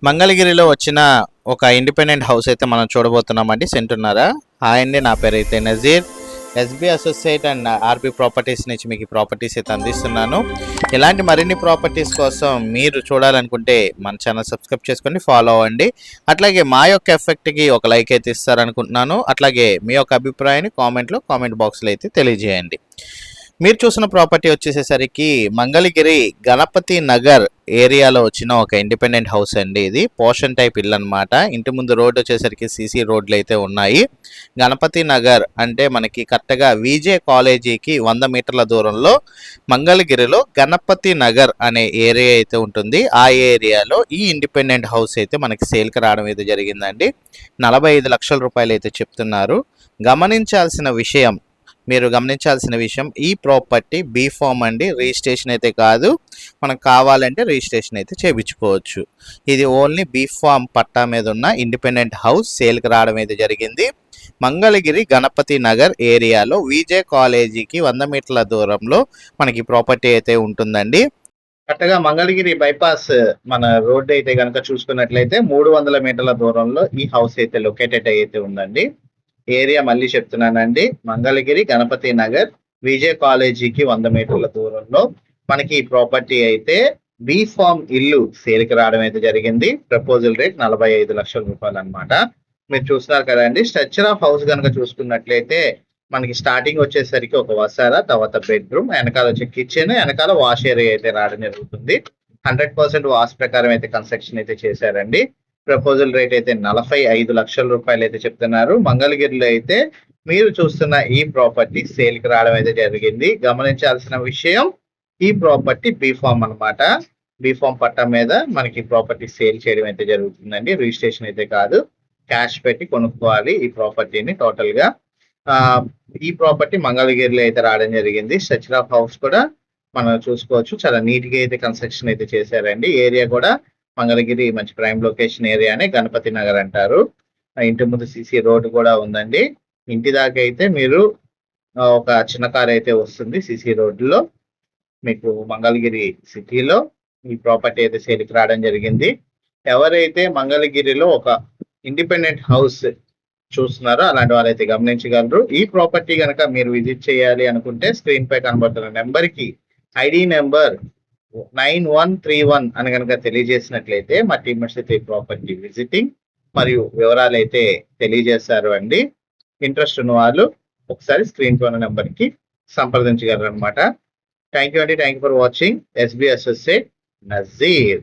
మంగళగిరిలో వచ్చిన ఒక ఇండిపెండెంట్ హౌస్ అయితే మనం చూడబోతున్నామండి. సెంటున్నారా? హాయ్ అండి, నా పేరు అయితే Nazeer. SB associate and RB properties నుంచి మీకు ప్రాపర్టీస్ అయితే అందిస్తున్నాను. ఇలాంటి మరిన్ని ప్రాపర్టీస్ కోసం మీరు చూడాలనుకుంటే మన ఛానల్ సబ్స్క్రైబ్ చేసుకొని ఫాలో అవ్వండి. అట్లాగే మా యొక్క ఎఫెక్ట్కి ఒక లైక్ అయితే ఇస్తారనుకుంటున్నాను. అట్లాగే మీ యొక్క అభిప్రాయాన్ని కామెంట్ బాక్స్లో అయితే తెలియజేయండి. మీరు చూసిన ప్రాపర్టీ వచ్చేసేసరికి మంగళగిరి గణపతి నగర్ ఏరియాలో వచ్చిన ఒక ఇండిపెండెంట్ హౌస్ అండి. ఇది పోర్షన్ టైప్ ఇల్లు అనమాట. ఇంటి ముందు రోడ్డు వచ్చేసరికి సీసీ రోడ్లు అయితే ఉన్నాయి. గణపతి నగర్ అంటే మనకి కరెక్ట్గా విజే కాలేజీకి 100 మీటర్ల దూరంలో మంగళగిరిలో గణపతి నగర్ అనే ఏరియా అయితే ఉంటుంది. ఆ ఏరియాలో ఈ ఇండిపెండెంట్ హౌస్ అయితే మనకి సేల్కి రావడం అయితే జరిగిందండి. 45 లక్షల రూపాయలు అయితే చెప్తున్నారు. మీరు గమనించాల్సిన విషయం ఈ ప్రాపర్టీ బీ ఫామ్ అండి. రిజిస్ట్రేషన్ అయితే కాదు, మనకు కావాలంటే రిజిస్ట్రేషన్ అయితే చేయించుకోవచ్చు. ఇది ఓన్లీ బీ ఫామ్ పట్టా మీద ఉన్న ఇండిపెండెంట్ హౌస్ సేల్కి రావడం అయితే జరిగింది. మంగళగిరి గణపతి నగర్ ఏరియాలో విజే కాలేజీకి 100 మీటర్ల దూరంలో మనకి ప్రాపర్టీ అయితే ఉంటుందండి. కరెక్ట్గా మంగళగిరి బైపాస్ మన రోడ్డు అయితే కనుక చూసుకున్నట్లయితే 300 మీటర్ల దూరంలో ఈ హౌస్ అయితే లొకేటెడ్ అయితే ఉందండి. ఏరియా మళ్ళీ చెప్తున్నానండి, మంగళగిరి గణపతి నగర్ విజయ కాలేజీకి 100 మీటర్ల దూరంలో మనకి ఈ ప్రాపర్టీ అయితే బీ ఫామ్ ఇల్లు సేల్కి రావడం అయితే జరిగింది. ప్రపోజల్ రేట్ 45 లక్షల రూపాయలు అనమాట. మీరు చూస్తున్నారు కదండి. స్ట్రక్చర్ ఆఫ్ హౌస్ కనుక చూసుకున్నట్లయితే మనకి స్టార్టింగ్ వచ్చేసరికి ఒక వసారా, తర్వాత బెడ్రూమ్, వెనకాల వచ్చే కిచెన్, వెనకాల వాష్ ఏరియా అయితే రావడం జరుగుతుంది. 100% వాష్ ప్రకారం అయితే కన్స్ట్రక్షన్ అయితే చేశారండి. ప్రపోజల్ రేట్ అయితే 45 లక్షల రూపాయలు అయితే చెప్తున్నారు. మంగళగిరిలో అయితే మీరు చూస్తున్న ఈ ప్రాపర్టీ సేల్కి రావడం అయితే జరిగింది. గమనించాల్సిన విషయం, ఈ ప్రాపర్టీ బీఫామ్ అనమాట. బీఫామ్ పట్టా మీద మనకి ప్రాపర్టీ సేల్ చేయడం అయితే జరుగుతుందండి. రిజిస్ట్రేషన్ అయితే కాదు, క్యాష్ పెట్టి కొనుక్కోవాలి ఈ ప్రాపర్టీని టోటల్ గా. ఈ ప్రాపర్టీ మంగళగిరిలో అయితే రావడం జరిగింది. స్ట్రక్చర్ ఆఫ్ హౌస్ కూడా మనం చూసుకోవచ్చు. చాలా నీట్ గా అయితే కన్స్ట్రక్షన్ అయితే చేశారండి. ఏరియా కూడా మంగళగిరి మంచి ప్రైమ్ లొకేషన్ ఏరియానే గణపతి నగర్ అంటారు. ఇంటి ముందు సిసి రోడ్డు కూడా ఉందండి. ఇంటి దాకా అయితే మీరు ఒక చిన్న కార్ అయితే వస్తుంది సిసి రోడ్డులో. మీకు మంగళగిరి సిటీలో ఈ ప్రాపర్టీ అయితే సేల్కి రావడం జరిగింది. ఎవరైతే మంగళగిరిలో ఒక ఇండిపెండెంట్ హౌస్ చూస్తున్నారో అలాంటి వాళ్ళైతే గమనించగలరు. ఈ ప్రాపర్టీ కనుక మీరు విజిట్ చేయాలి అనుకుంటే స్క్రీన్ పై కనబడుతున్న నెంబర్ కి ఐడి నెంబర్ 9131 అని కనుక తెలియజేసినట్లయితే మా టీమ్మేట్స్ అయితే ఈ ప్రాపర్టీ విజిటింగ్ మరియు వివరాలు అయితే తెలియజేస్తారు అండి. ఇంట్రెస్ట్ ఉన్న వాళ్ళు ఒకసారి స్క్రీన్ పై ఉన్న నెంబర్ కి సంప్రదించగలరు అనమాట. థ్యాంక్ యూ అండి. Thank you for watching. SB associate Nazir.